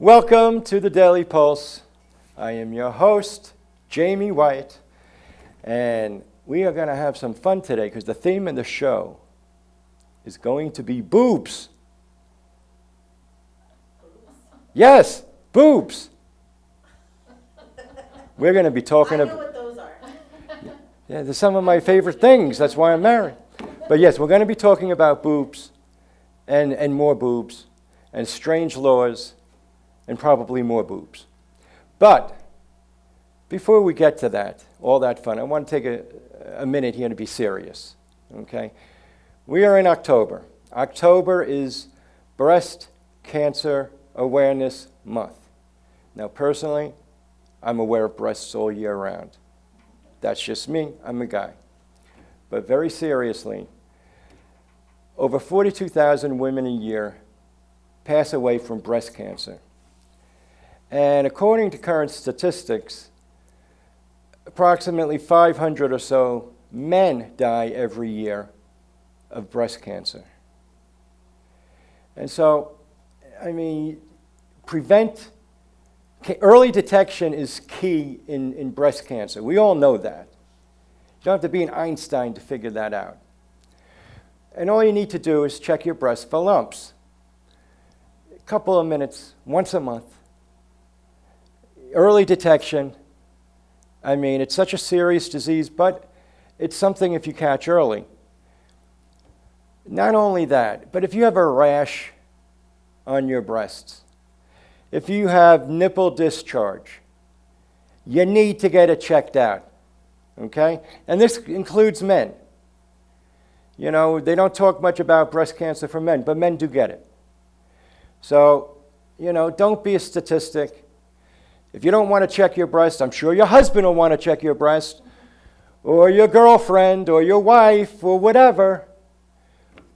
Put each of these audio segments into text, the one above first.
Welcome to the Daily Pulse. I am your host, Jaime White, and we are going to have some fun today because the theme of the show is going to be boobs. Yes, boobs. We're going to be talking about... I know what those are. Yeah, they're some of my favorite things. That's why I'm married. But yes, we're going to be talking about boobs and more boobs and strange laws and probably more boobs. But before we get to that, all that fun, I want to take a minute here to be serious, okay? We are in October. October is Breast Cancer Awareness Month. Now, personally, I'm aware of breasts all year round. That's just me. I'm a guy. But very seriously, over 42,000 women a year pass away from breast cancer. And according to current statistics, approximately 500 or so men die every year of breast cancer. And so, I mean, early detection is key in breast cancer. We all know that. You don't have to be an Einstein to figure that out. And all you need to do is check your breast for lumps. A couple of minutes, once a month. Early detection, I mean, it's such a serious disease, but it's something if you catch early. Not only that, but if you have a rash on your breasts, if you have nipple discharge, you need to get it checked out, okay? And this includes men. You know, they don't talk much about breast cancer for men, but men do get it. So, you know, don't be a statistic. If you don't want to check your breast, I'm sure your husband will want to check your breast, or your girlfriend, or your wife, or whatever.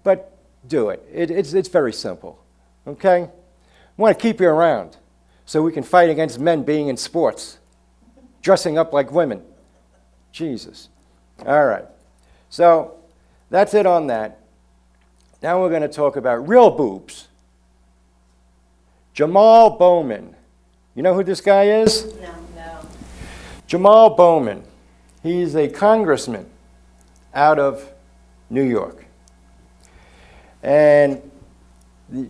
But do it. It's very simple, okay? I want to keep you around so we can fight against men being in sports, dressing up like women. Jesus. All right. So that's it on that. Now we're going to talk about real boobs. Jamal Bowman. You know who this guy is? No. Jamal Bowman. He's a congressman out of New York. And the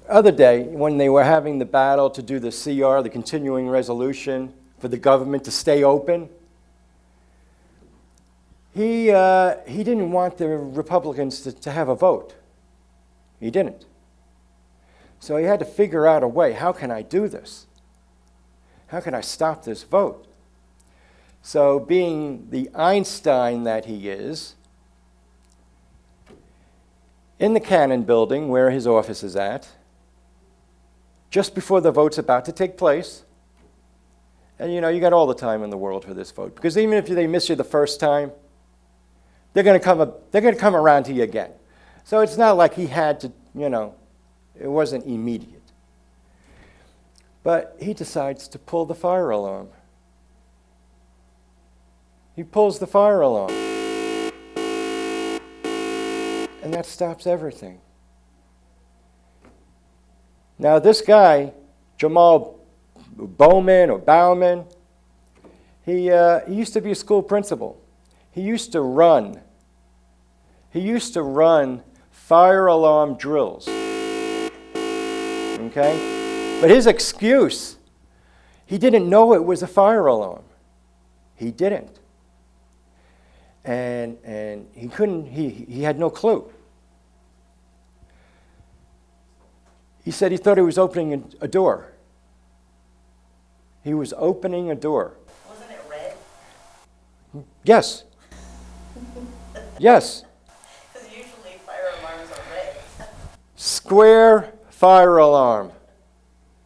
other day, when they were having the battle to do the CR, the continuing resolution for the government to stay open, he didn't want the Republicans to have a vote. He didn't. So he had to figure out a way. How can I do this? How can I stop this vote? So being the Einstein that he is, in the Cannon building where his office is at, just before the vote's about to take place, and you know, you got all the time in the world for this vote, because even if they miss you the first time, they're going to come around to you again. So it's not like he had to, you know, it wasn't immediate. But he decides to pull the fire alarm. He pulls the fire alarm. And that stops everything. Now this guy, Jamal Bowman, he used to be a school principal. He used to run fire alarm drills. Okay? But his excuse, he didn't know it was a fire alarm. He didn't. And he couldn't, he had no clue. He said he thought he was opening a door. He was opening a door. Wasn't it red? Yes. Yes. Because usually fire alarms are red. Square fire alarm.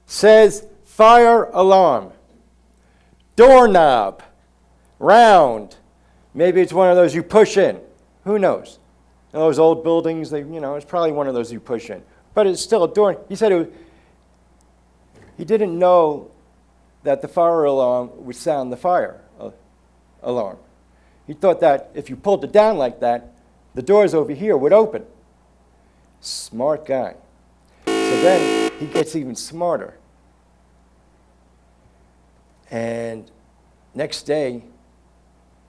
Says fire alarm. Doorknob. Round. Maybe it's one of those you push in. Who knows? Those old buildings, it's probably one of those you push in. But it's still a door. He said he didn't know that the fire alarm would sound the fire alarm. He thought that if you pulled it down like that, the doors over here would open. Smart guy. So then he gets even smarter. And next day,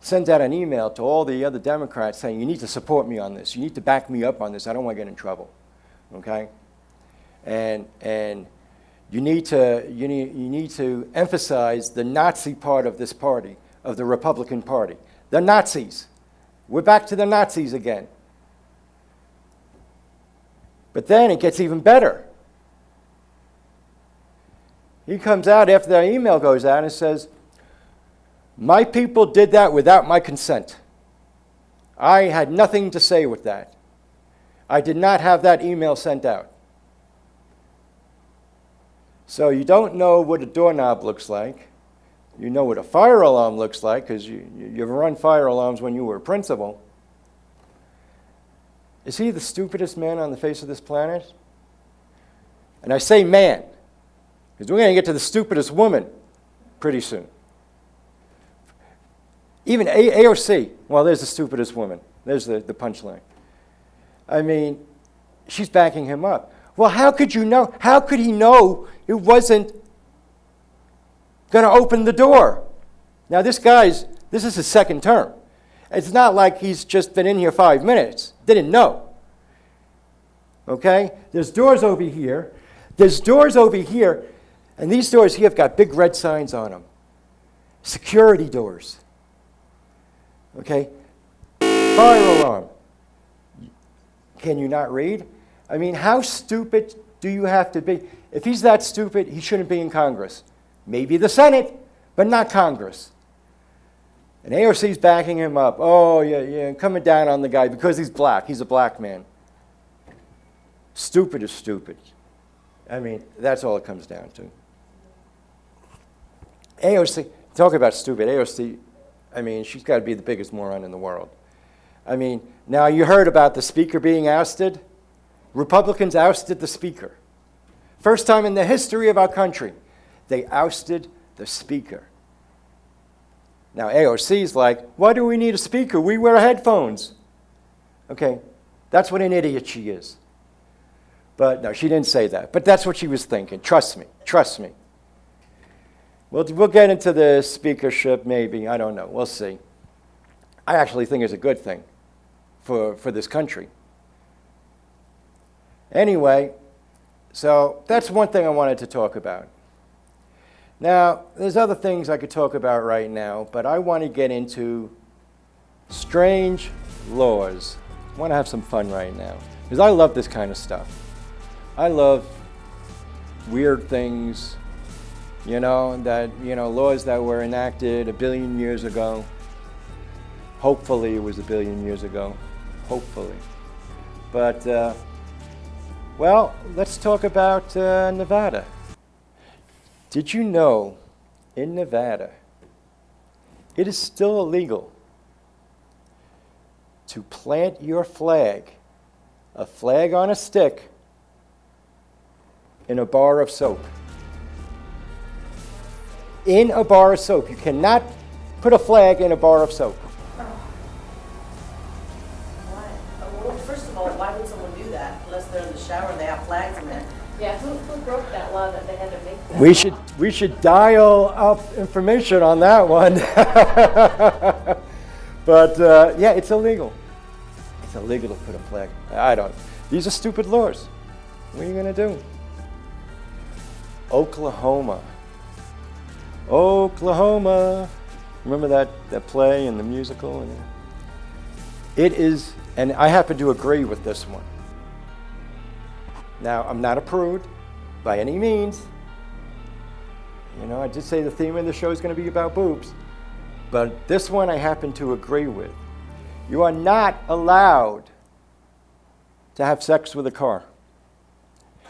sends out an email to all the other Democrats saying, you need to support me on this. You need to back me up on this. I don't want to get in trouble, okay? And you need to emphasize the Nazi part of this party, of the Republican Party. The Nazis. We're back to the Nazis again. But then it gets even better. He comes out after that email goes out and says, my people did that without my consent. I had nothing to say with that. I did not have that email sent out. So you don't know what a doorknob looks like. You know what a fire alarm looks like because you've run fire alarms when you were a principal. Is he the stupidest man on the face of this planet? And I say man, because we're going to get to the stupidest woman pretty soon. Even AOC, well, there's the stupidest woman. There's the punchline. I mean, she's backing him up. Well, how could you know? How could he know it wasn't going to open the door? Now, this is his second term. It's not like he's just been in here 5 minutes. Didn't know. Okay? There's doors over here. There's doors over here. And these doors here have got big red signs on them. Security doors. Okay? Fire alarm. Can you not read? I mean, how stupid do you have to be? If he's that stupid, he shouldn't be in Congress. Maybe the Senate, but not Congress. And AOC's backing him up. Oh, yeah, coming down on the guy because he's black. He's a black man. Stupid is stupid. I mean, that's all it comes down to. AOC, talk about stupid. AOC, I mean, she's got to be the biggest moron in the world. I mean, now you heard about the speaker being ousted. Republicans ousted the speaker. First time in the history of our country, they ousted the speaker. Now AOC's like, why do we need a speaker? We wear headphones. Okay, that's what an idiot she is. But no, she didn't say that. But that's what she was thinking. Trust me, trust me. We'll get into the speakership maybe. I don't know. We'll see. I actually think it's a good thing for this country. Anyway, so that's one thing I wanted to talk about. Now, there's other things I could talk about right now, but I want to get into strange laws. I want to have some fun right now, because I love this kind of stuff. I love weird things, laws that were enacted 1 billion years ago. Hopefully it was 1 billion years ago. Hopefully. But, well, let's talk about Nevada. Did you know in Nevada it is still illegal to plant your flag, a flag on a stick, in a bar of soap? In a bar of soap. You cannot put a flag in a bar of soap. Why? Well, first of all, why would someone do that unless they're in the shower and they have flags in there? Yeah, who broke that law that they had to make that law? We should dial up information on that one. But yeah, it's illegal. It's illegal to put a flag. These are stupid laws. What are you going to do? Oklahoma. Remember that play and the musical? It is, and I happen to agree with this one. Now, I'm not a prude by any means. I did say the theme of the show is going to be about boobs. But this one I happen to agree with. You are not allowed to have sex with a car.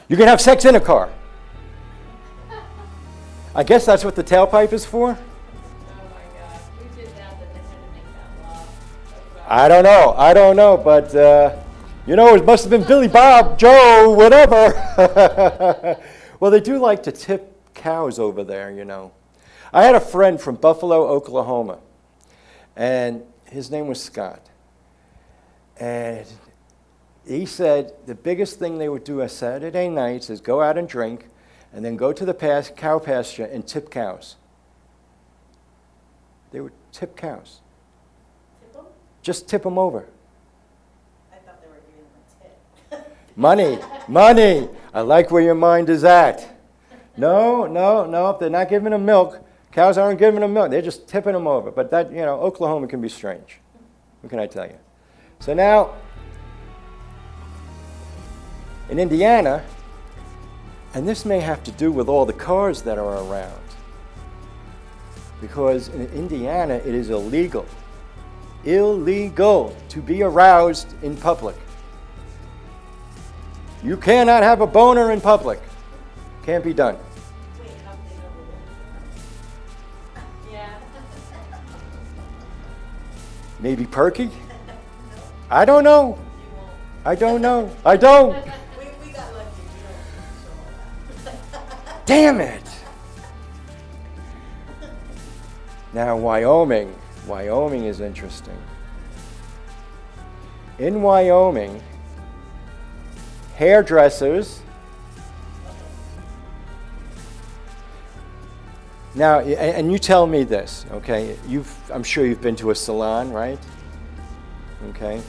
You can have sex in a car. I guess that's what the tailpipe is for? Oh my gosh, who did that they had to make that law? I don't know, but it must have been Billy Bob, Joe, whatever. Well, they do like to tip cows over there, I had a friend from Buffalo, Oklahoma, and his name was Scott. And he said the biggest thing they would do on Saturday nights is go out and drink and then go to the cow pasture and tip cows. They would tip cows. Tip them? Just tip them over. I thought they were giving them a tip. Money, money. I like where your mind is at. No, no, no. If they're not giving them milk, cows aren't giving them milk. They're just tipping them over. But that, Oklahoma can be strange. What can I tell you? So now, in Indiana, and this may have to do with all the cars that are around, because in Indiana it is illegal to be aroused in public. You cannot have a boner in public. Can't be done. Wait, how did they know the Yeah. Maybe perky? I don't know. You won't. I don't know. I don't. We got lucky. We don't show all that. Damn it. Now, Wyoming. Wyoming is interesting. In Wyoming, hairdressers. Now, and you tell me this, okay? I'm sure you've been to a salon, right? Okay.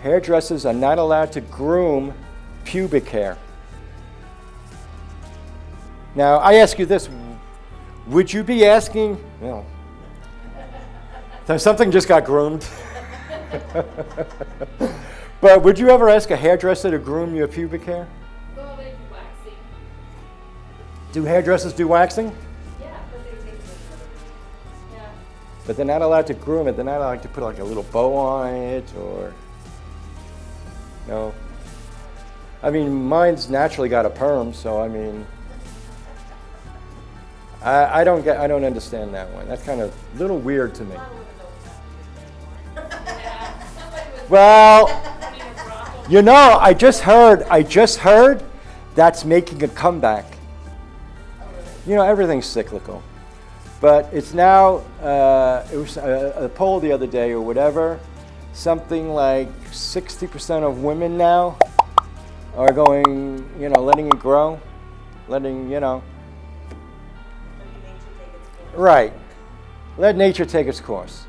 Hairdressers are not allowed to groom pubic hair. Now, I ask you this. Would you be asking, something just got groomed. But would you ever ask a hairdresser to groom your pubic hair? Well, they do waxing. Do hairdressers do waxing? Yeah, but they take it. Yeah. But they're not allowed to groom it. They're not allowed to put like a little bow on it or, no. I mean, mine's naturally got a perm, so I mean, I don't understand that one. That's kind of a little weird to me. Yeah. Somebody was Well, putting a brothel. I just heard that's making a comeback. Everything's cyclical. But it's now, it was a poll the other day or whatever, something like 60% of women now are going, letting it grow, letting nature take its course. right. Let nature take its course.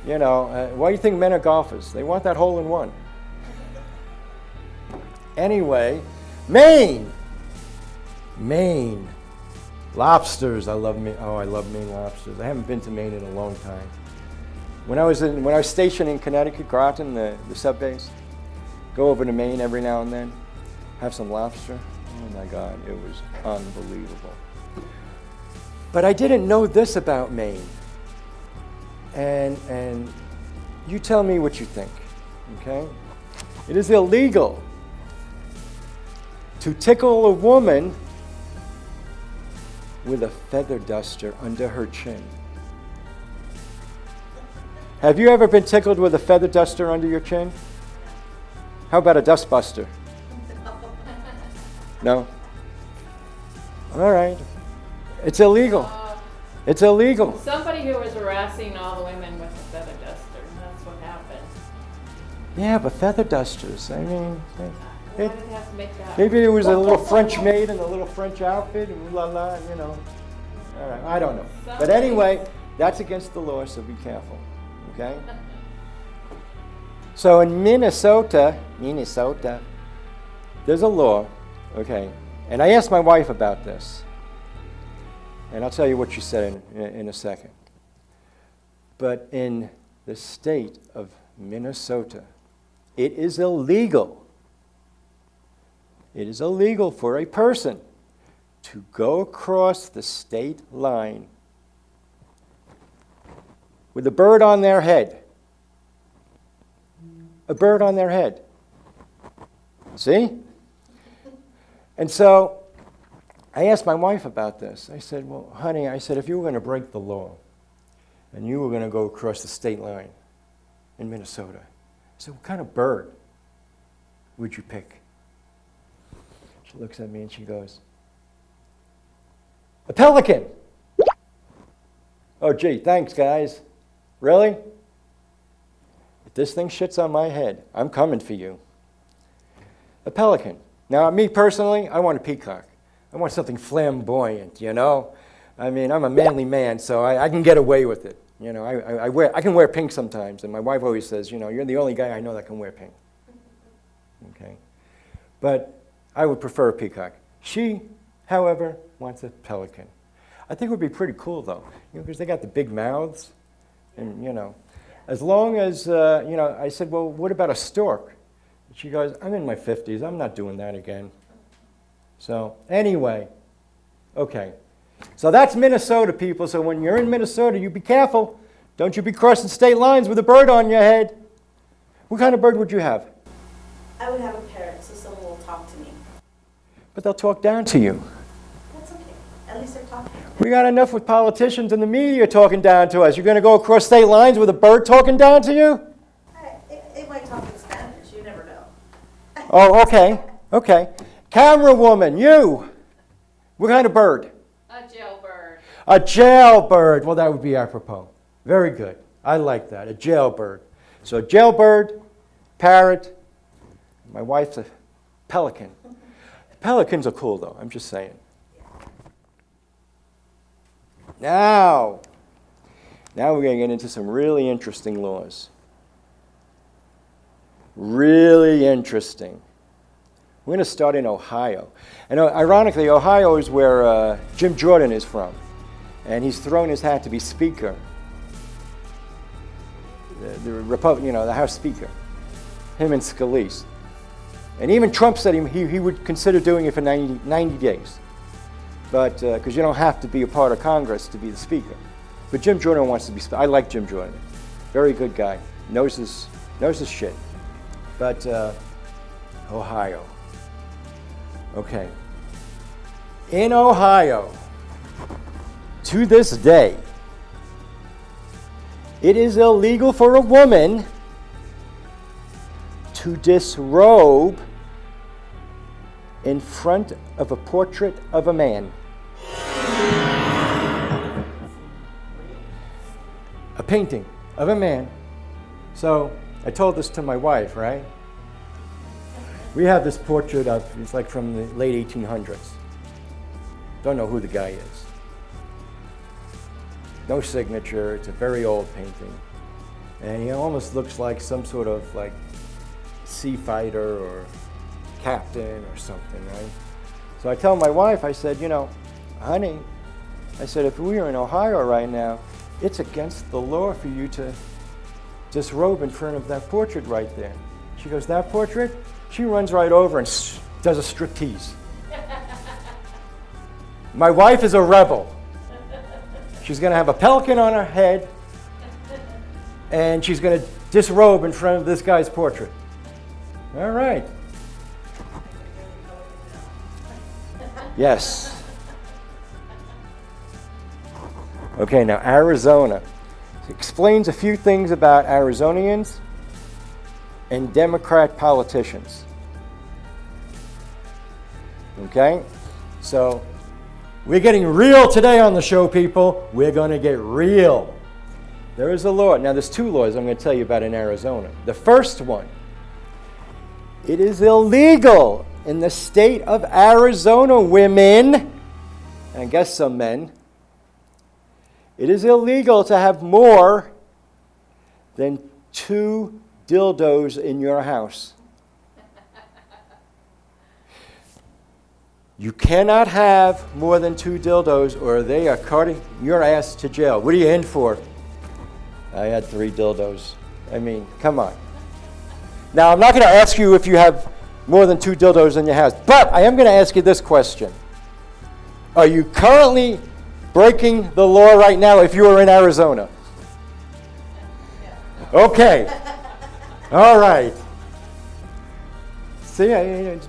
Why do you think men are golfers? They want that hole in one. Anyway, Maine. Lobsters. I love Maine. Oh, I love Maine lobsters. I haven't been to Maine in a long time. When I was stationed in Connecticut, Groton, the subbase, go over to Maine every now and then, have some lobster. Oh my God, it was unbelievable. But I didn't know this about Maine. And you tell me what you think, okay? It is illegal to tickle a woman with a feather duster under her chin. Have you ever been tickled with a feather duster under your chin? How about a dust buster? No? All right. It's illegal. It's illegal. Somebody who was harassing all the women with a feather duster. That's what happened. Yeah, but feather dusters, I mean, Why did they have to make that? maybe it was a little French maid in a little French outfit, and la la, All right, I don't know. But anyway, that's against the law, so be careful, okay? So in Minnesota, there's a law, okay? And I asked my wife about this, and I'll tell you what she said in a second. But in the state of Minnesota, it is illegal for a person to go across the state line with a bird on their head. A bird on their head. See? And so I asked my wife about this. I said, well, honey, if you were going to break the law and you were going to go across the state line in Minnesota, I said, what kind of bird would you pick? She looks at me and she goes, a pelican. Oh, gee, thanks, guys. Really? If this thing shits on my head, I'm coming for you. A pelican. Now, me personally, I want a peacock. I want something flamboyant, I mean, I'm a manly man, so I can get away with it. You know, I can wear pink sometimes, and my wife always says, you know, you're the only guy I know that can wear pink. Okay? But I would prefer a peacock. She, however, wants a pelican. I think it would be pretty cool, though, you know, because they got the big mouths, and, you know, as long as, you know, I said, well, what about a stork? And she goes, I'm in my 50s. I'm not doing that again. So, anyway, okay. So that's Minnesota, people. So when you're in Minnesota, you be careful. Don't you be crossing state lines with a bird on your head. What kind of bird would you have? I would have a parrot, so someone will talk to me. But they'll talk down to you. That's okay. At least they're talking. We got enough with politicians and the media talking down to us. You're going to go across state lines with a bird talking down to you? It might talk in Spanish. You never know. Oh, okay. Okay. Camera woman, you. What kind of bird? A jailbird. A jailbird. Well, that would be apropos. Very good. I like that. A jailbird. So jailbird, parrot. My wife's a pelican. Pelicans are cool, though. I'm just saying. Now we're going to get into some really interesting laws. Really interesting. We're going to start in Ohio. And ironically, Ohio is where Jim Jordan is from. And he's thrown his hat to be Speaker. The House Speaker. Him and Scalise. And even Trump said he would consider doing it for 90 days. But, because you don't have to be a part of Congress to be the Speaker. But Jim Jordan wants to be Speaker. I like Jim Jordan. Very good guy. Knows his shit. But, Ohio. Okay. In Ohio, to this day, it is illegal for a woman to disrobe in front of a portrait of a man. A painting of a man. So I told this to my wife, right? We have this portrait of, it's like from the late 1800s. Don't know who the guy is. No signature, it's a very old painting. And he almost looks like some sort of like sea fighter or captain or something, right? So I tell my wife, I said, you know, honey, I said, if we were in Ohio right now, it's against the law for you to disrobe in front of that portrait right there. She goes, that portrait? She runs right over and does a striptease. My wife is a rebel. She's going to have a pelican on her head, and she's going to disrobe in front of this guy's portrait. All right. Yes. Okay, now Arizona. It explains a few things about Arizonians and Democrat politicians. Okay? So, we're getting real today on the show, people. We're going to get real. There is a law. Now, there's two laws I'm going to tell you about in Arizona. The first one, it is illegal in the state of Arizona, women, and I guess some men, it is illegal to have more than 2 dildos in your house. You cannot have more than 2 dildos or they are carting your ass to jail. What are you in for? I had 3 dildos. I mean, come on. Now, I'm not going to ask you if you have more than 2 dildos in your house, but I am going to ask you this question. Are you currently breaking the law right now if you are in Arizona? Okay. All right. See,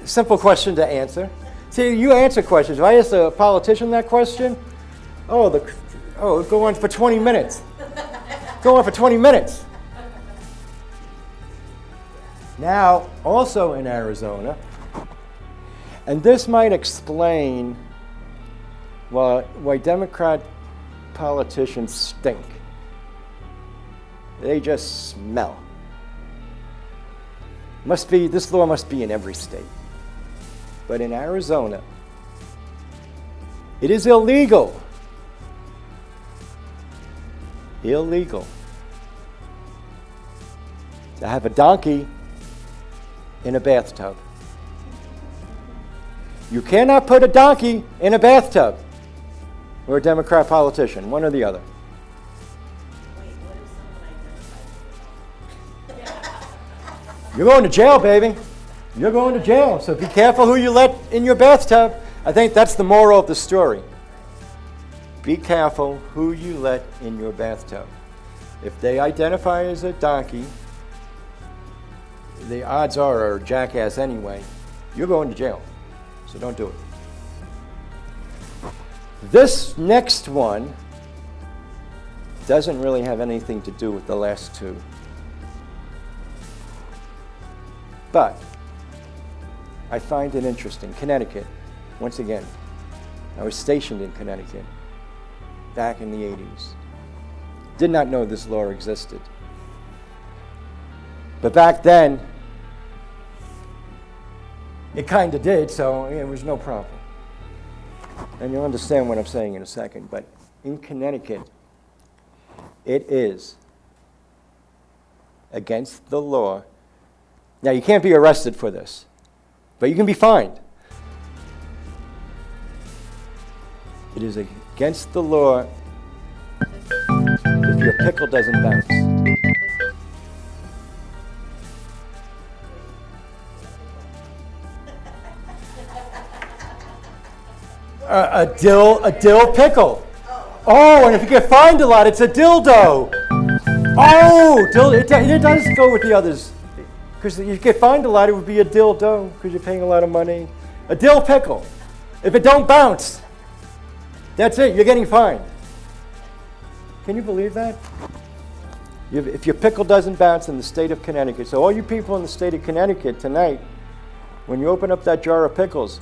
simple question to answer. See, you answer questions. If I ask a politician that question, it'll go on for 20 minutes. Go on for 20 minutes. Now, also in Arizona, and this might explain why Democrat politicians stink. They just smell. This law must be in every state. But in Arizona, It is illegal. Illegal to have a donkey in a bathtub. You cannot put a donkey in a bathtub or a Democrat politician, one or the other. Wait, what if someone identifies? You're going to jail, baby. You're going to jail. So be careful who you let in your bathtub. I think that's the moral of the story. Be careful who you let in your bathtub. If they identify as a donkey, the odds are a jackass anyway, you're going to jail. So don't do it. This next one doesn't really have anything to do with the last two. But I find it interesting. Connecticut, once again, I was stationed in Connecticut back in the 80s. Did not know this law existed. But back then, it kind of did, so it was no problem. And you'll understand what I'm saying in a second. But in Connecticut, it is against the law. Now, you can't be arrested for this, but you can be fined. It is against the law if your pickle doesn't bounce. A dill pickle. Oh, and if you get fined a lot, it's a dildo. Oh, it does go with the others. Because if you get fined a lot, it would be a dildo because you're paying a lot of money. A dill pickle. If it don't bounce, that's it. You're getting fined. Can you believe that? If your pickle doesn't bounce in the state of Connecticut, so all you people in the state of Connecticut tonight, when you open up that jar of pickles,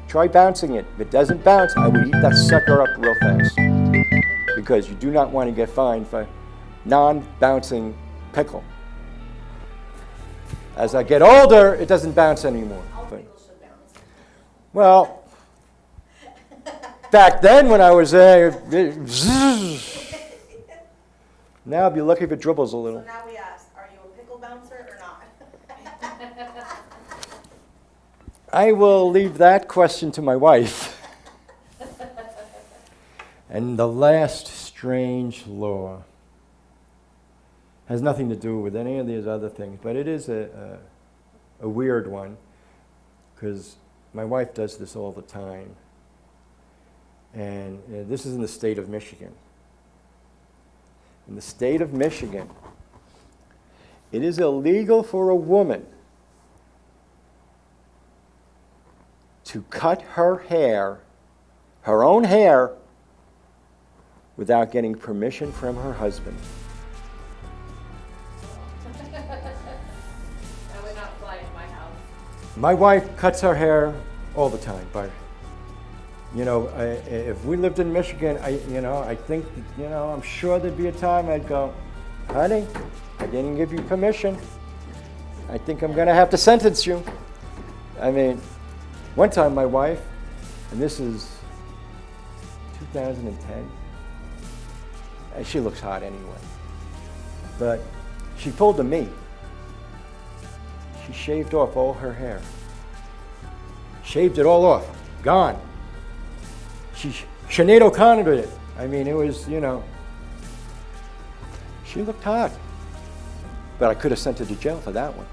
try bouncing it. If it doesn't bounce, I would eat that sucker up real fast. Because you do not want to get fined for non-bouncing pickle. As I get older, it doesn't bounce anymore. All pickles should bounce. Well, back then when I was there, now I'd be lucky if it dribbles a little. So now we ask, are you a pickle bouncer or not? I will leave that question to my wife. And the last strange law has nothing to do with any of these other things, but it is a weird one because my wife does this all the time. And this is in the state of Michigan. In the state of Michigan, it is illegal for a woman to cut her hair, her own hair, without getting permission from her husband. That would not fly in my house. My wife cuts her hair all the time, but if we lived in Michigan, I think, I'm sure there'd be a time I'd go, honey, I didn't give you permission. I think I'm going to have to sentence you. I mean, one time my wife, and this is 2010, and she looks hot anyway, but she pulled a me. She shaved off all her hair. Shaved it all off. Gone. She Sinead O'Connor did it. I mean, it was, she looked hot. But I could have sent her to jail for that one,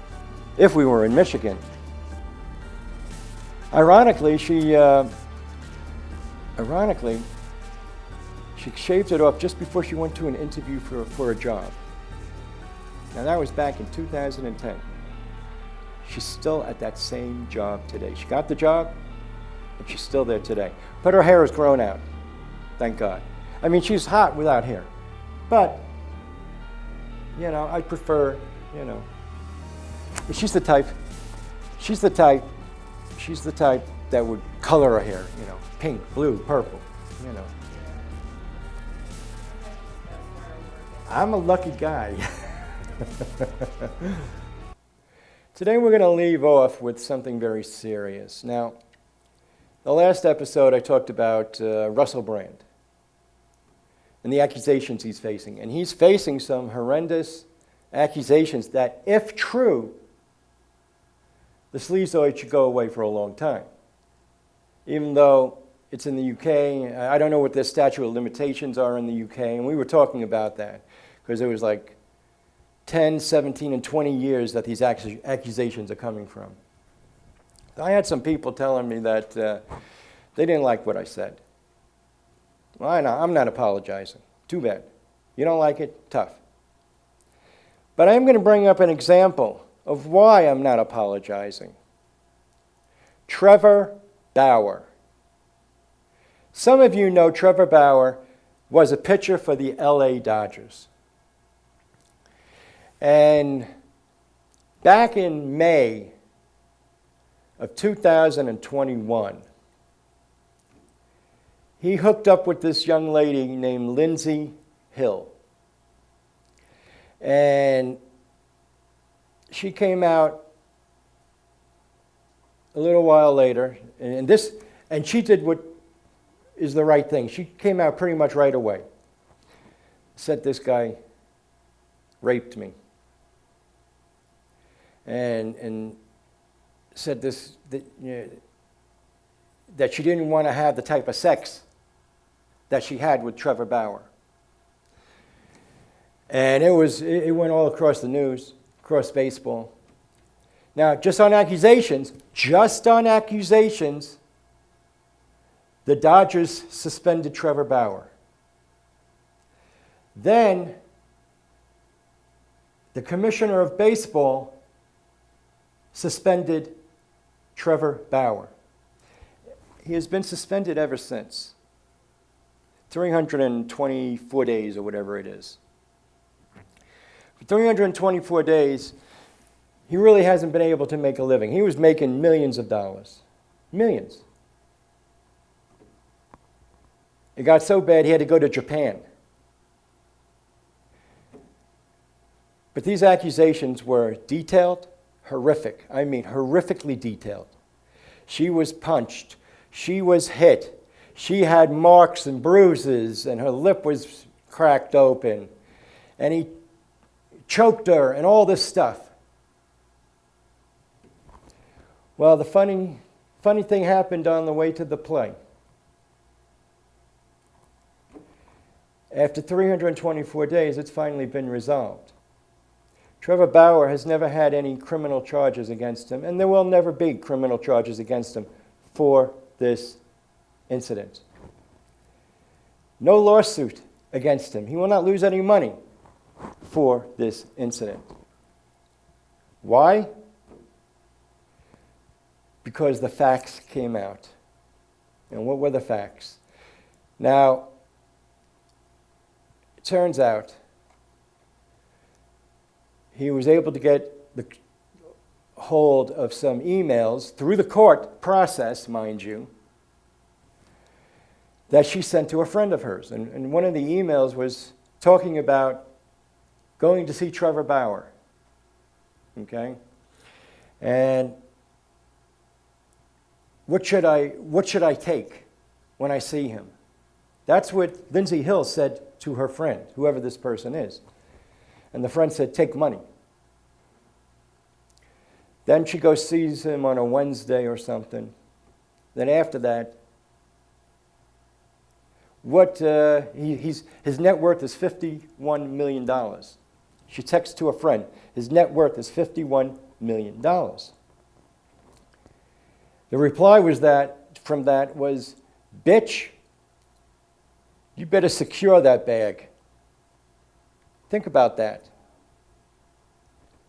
if we were in Michigan. Ironically, she shaved it off just before she went to an interview for a job. Now that was back in 2010. She's still at that same job today. She got the job, and she's still there today. But her hair has grown out, thank God. I mean, she's hot without hair. But, I prefer, but she's the type that would color her hair, pink, blue, purple, I'm a lucky guy. Today we're going to leave off with something very serious. Now, The last episode I talked about Russell Brand and the accusations he's facing. And he's facing some horrendous accusations that, if true, the sleazoid should go away for a long time. Even though it's in the UK, I don't know what the statute of limitations are in the UK, and we were talking about that, because it was like 10, 17, and 20 years that these accusations are coming from. I had some people telling me that they didn't like what I said. Well, I'm not apologizing. Too bad. You don't like it? Tough. But I'm going to bring up an example of why I'm not apologizing. Trevor Bauer. Some of you know Trevor Bauer was a pitcher for the LA Dodgers. And back in May of 2021, he hooked up with this young lady named Lindsay Hill. And she came out a little while later, and she did what is the right thing. She came out pretty much right away. Said this guy raped me. And said that she didn't want to have the type of sex that she had with Trevor Bauer. And it went all across the news, across baseball. Now, just on accusations, the Dodgers suspended Trevor Bauer. Then, the commissioner of baseball suspended Trevor Bauer. He has been suspended ever since. 324 days or whatever it is. For 324 days, he really hasn't been able to make a living. He was making millions of dollars. Millions. It got so bad he had to go to Japan. But these accusations were detailed, horrific. I mean, horrifically detailed. She was punched. She was hit. She had marks and bruises, and her lip was cracked open. And he choked her, and all this stuff. Well, the funny thing happened on the way to the play. After 324 days, it's finally been resolved. Trevor Bauer has never had any criminal charges against him, and there will never be criminal charges against him for this incident. No lawsuit against him. He will not lose any money for this incident. Why? Because the facts came out. And what were the facts? Now, it turns out he was able to get the hold of some emails through the court process, mind you, that she sent to a friend of hers. And one of the emails was talking about going to see Trevor Bauer. Okay? And what should I take when I see him? That's what Lindsay Hill said to her friend, whoever this person is. And the friend said, take money. Then she goes sees him on a Wednesday or something. Then after that, his net worth is $51 million. She texts to a friend, his net worth is $51 million. The reply from that was, bitch, you better secure that bag. Think about that.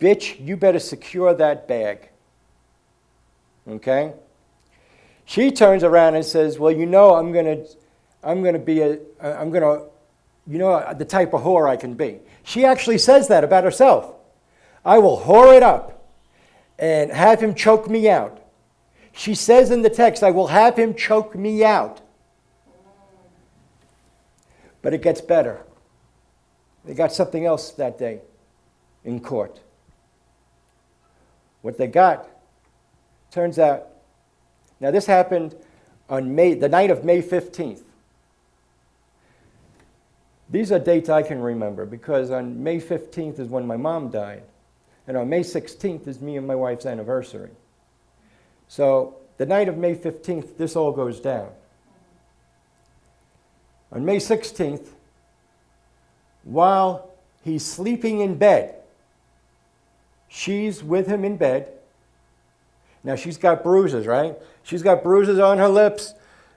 Bitch, you better secure that bag. Okay? She turns around and says, well, you know, I'm gonna be the type of whore I can be. She actually says that about herself. I will whore it up and have him choke me out. She says in the text, I will have him choke me out. But it gets better. They got something else that day in court. What they got, turns out, now this happened on the night of May 15th. These are dates I can remember because on May 15th is when my mom died. And on May 16th is me and my wife's anniversary. So the night of May 15th, this all goes down. On May 16th, while he's sleeping in bed, she's with him in bed. Now she's got bruises, right? She's got bruises on her lips,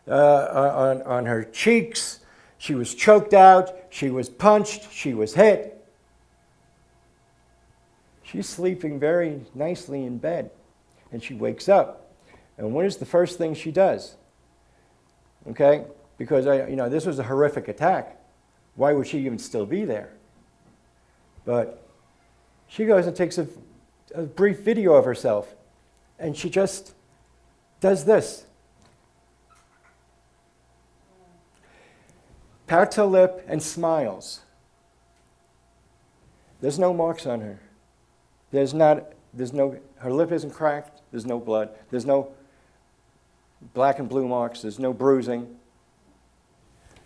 on her cheeks. She was choked out. She was punched. She was hit. She's sleeping very nicely in bed. And she wakes up. And what is the first thing she does? Okay? Because this was a horrific attack. Why would she even still be there? But she goes and takes a brief video of herself. And she just does this. Pouts her lip and smiles. There's no marks on her. Her lip isn't cracked. There's no blood. There's no black and blue marks. There's no bruising.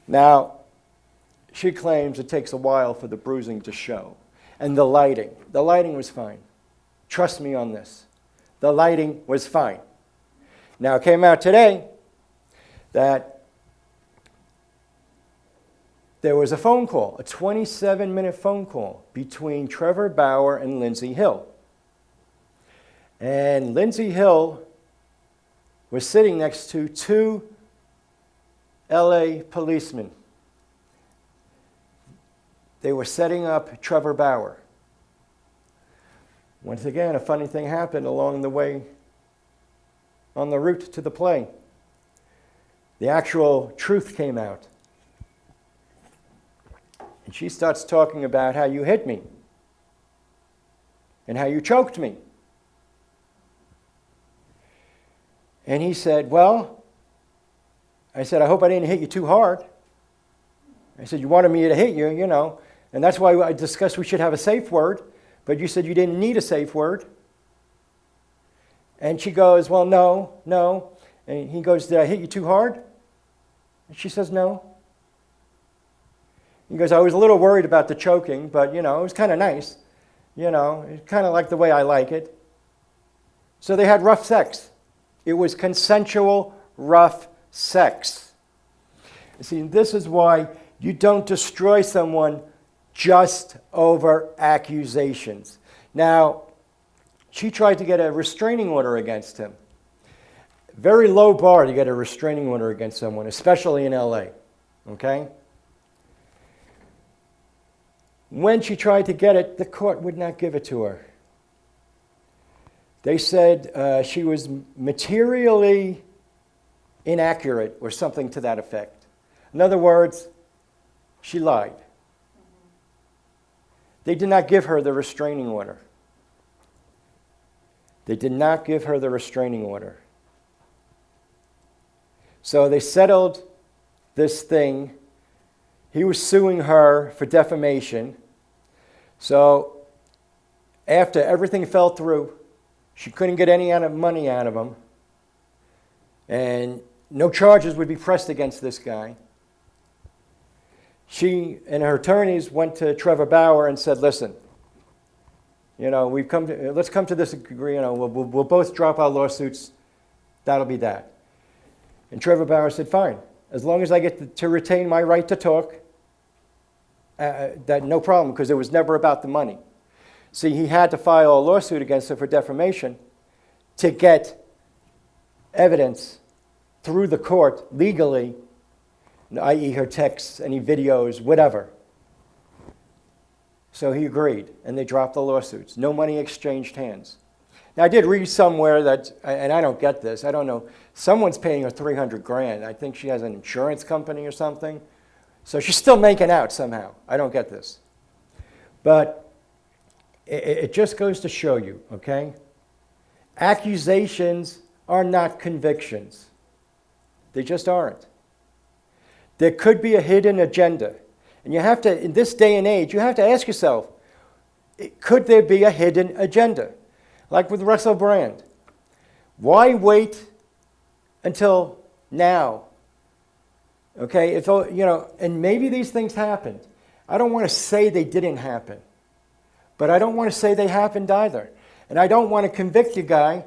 Now, she claims it takes a while for the bruising to show. And the lighting was fine. Trust me on this. The lighting was fine. Now, it came out today that there was a phone call, a 27-minute phone call between Trevor Bauer and Lindsay Hill. And Lindsay Hill was sitting next to two LA policemen. They were setting up Trevor Bauer. Once again, a funny thing happened along the way on the route to the play. The actual truth came out. And she starts talking about how you hit me and how you choked me. And he said, well, I said, I hope I didn't hit you too hard. I said, you wanted me to hit you, and that's why I discussed we should have a safe word, but you said you didn't need a safe word. And she goes, well, no. And he goes, did I hit you too hard? And she says, no. He goes, I was a little worried about the choking, but, it was kind of nice. It's kind of like the way I like it. So they had rough sex. It was consensual, rough sex. See, this is why you don't destroy someone just over accusations. Now, she tried to get a restraining order against him. Very low bar to get a restraining order against someone, especially in LA. Okay? When she tried to get it, the court would not give it to her. They said she was materially inaccurate or something to that effect. In other words, she lied. They did not give her the restraining order. They did not give her the restraining order. So they settled this thing. He was suing her for defamation. So after everything fell through, she couldn't get any money out of him. And no charges would be pressed against this guy. She and her attorneys went to Trevor Bauer and said, listen, let's come to this agreement. We'll both drop our lawsuits. That'll be that. And Trevor Bauer said, fine. As long as I get to retain my right to talk, that no problem, because it was never about the money. See, he had to file a lawsuit against her for defamation to get evidence through the court legally, i.e. her texts, any videos, whatever. So he agreed, and they dropped the lawsuits. No money exchanged hands. Now, I did read somewhere that, and I don't get this, I don't know, someone's paying her $300,000. I think she has an insurance company or something. So she's still making out somehow. I don't get this. But it just goes to show you, okay? Accusations are not convictions. They just aren't. There could be a hidden agenda. And you have to, in this day and age, you have to ask yourself, could there be a hidden agenda? Like with Russell Brand. Why wait until now. Okay, if you know, and maybe these things happened. I don't want to say they didn't happen, but I don't want to say they happened either. And I don't want to convict a guy.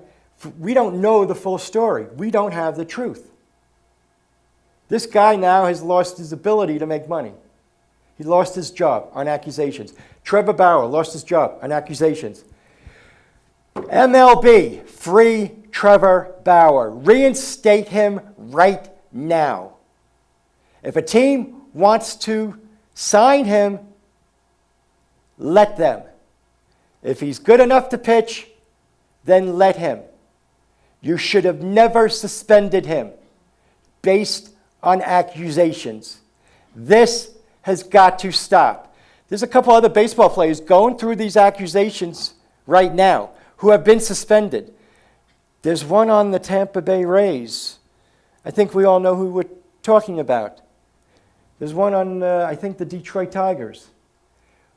We don't know the full story. We don't have the truth. This guy now has lost his ability to make money. He lost his job on accusations. Trevor Bauer lost his job on accusations. MLB, free Trevor Bauer. Reinstate him right now. If a team wants to sign him, let them. If he's good enough to pitch, then let him. You should have never suspended him based on accusations. This has got to stop. There's a couple other baseball players going through these accusations right now who have been suspended. There's one on the Tampa Bay Rays. I think we all know who we're talking about. There's one on, I think, the Detroit Tigers.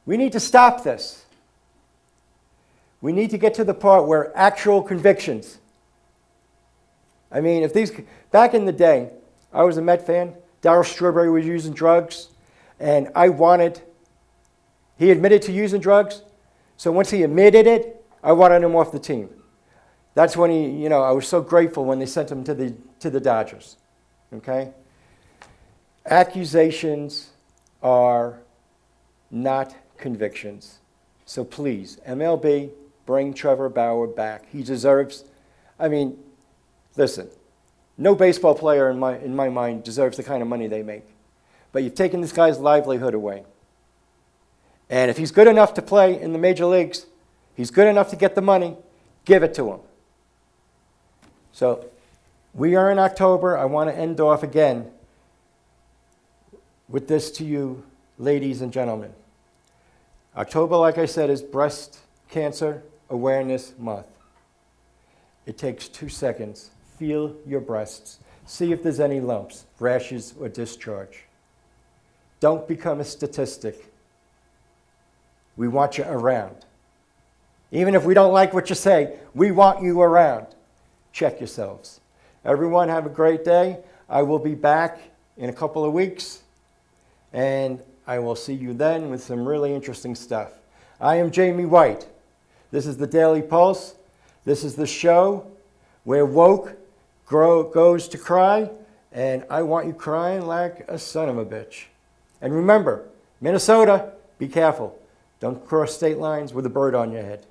We need to stop this. We need to get to the part where actual convictions. I mean, if these, back in the day, I was a Met fan. Darryl Strawberry was using drugs, and he admitted to using drugs. So once he admitted it, I wanted him off the team. That's when I was so grateful when they sent him to the Dodgers. Okay? Accusations are not convictions. So please, MLB, bring Trevor Bauer back. He deserves, listen, no baseball player in my mind deserves the kind of money they make. But you've taken this guy's livelihood away. And if he's good enough to play in the major leagues, he's good enough to get the money, give it to him. So we are in October. I want to end off again with this to you, ladies and gentlemen. October, like I said, is Breast Cancer Awareness Month. It takes 2 seconds. Feel your breasts. See if there's any lumps, rashes, or discharge. Don't become a statistic. We want you around. Even if we don't like what you say, we want you around. Check yourselves. Everyone have a great day. I will be back in a couple of weeks, and I will see you then with some really interesting stuff. I am Jaime White. This is the Daily Pulse. This is the show where woke goes to cry, and I want you crying like a son of a bitch. And remember, Minnesota, be careful. Don't cross state lines with a bird on your head.